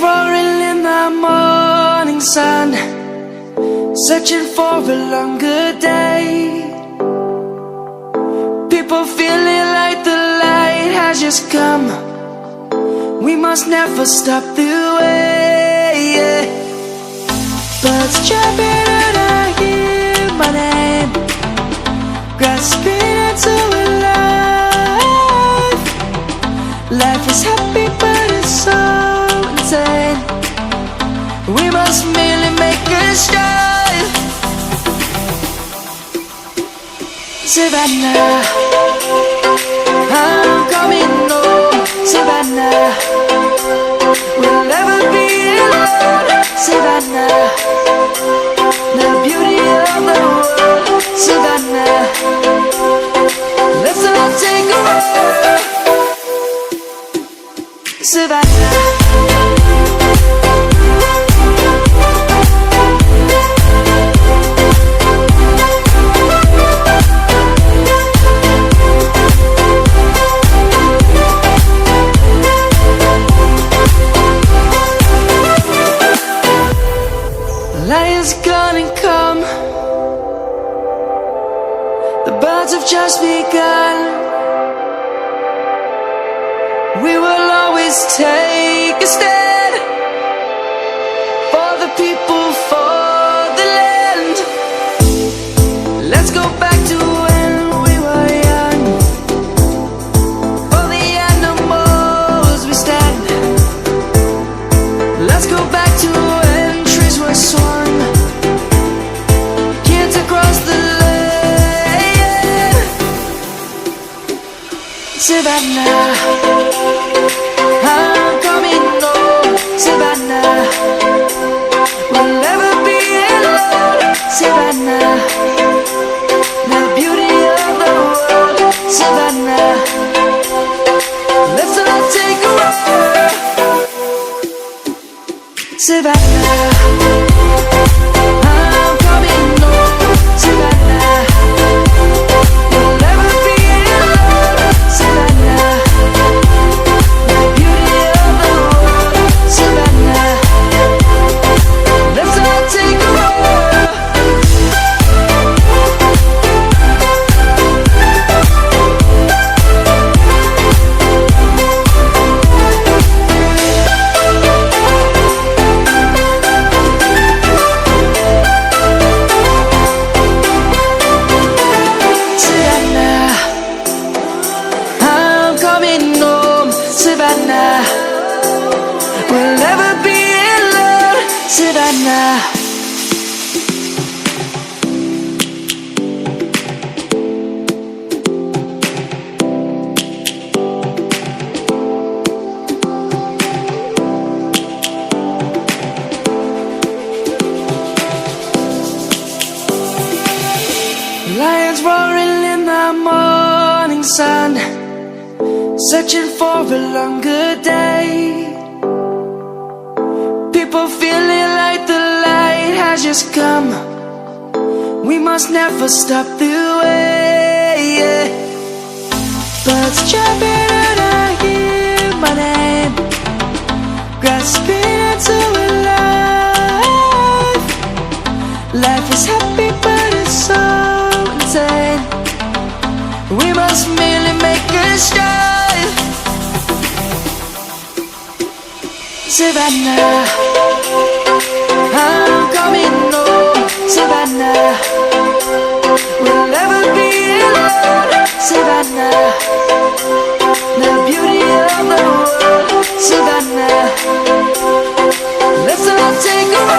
roaring in the morning sun, searching for a longer day. People feeling like the light has just come. We must never stop the way. Birds jumping and I hear my name, grasping into a life. Life is happy but it's so insane. We must merely make a start. Savannah, I'm coming home. Savannah, we'll never be alone. Savannah, the beauty of the world. Savannah, let's all take a walk. Savannah, lion's gonna come. The birds have just begun. We will always take a stand for the people, for the land. Let's go back to when we were young. For the animals we stand. Let's go back to when trees were swung, kids across the land. Savannah, I'm coming home. Savannah, we'll never be alone. Savannah, the beauty of the world. Savannah, let's all take a walk. Savannah, I'm coming home. Savannah, we'll never be alone. Savannah, the beauty of the world. Savannah, let's all take a walk. Savannah, I'm coming home. Savannah, we'll never be alone. Savannah. Lions roaring in the morning sun, searching for a longer day. People feeling like the light has just come. We must never stop the way. Birds jumping and I hear my name, grasping into a life. Life is happy but it's so insane. We must merely make a start. Savannah,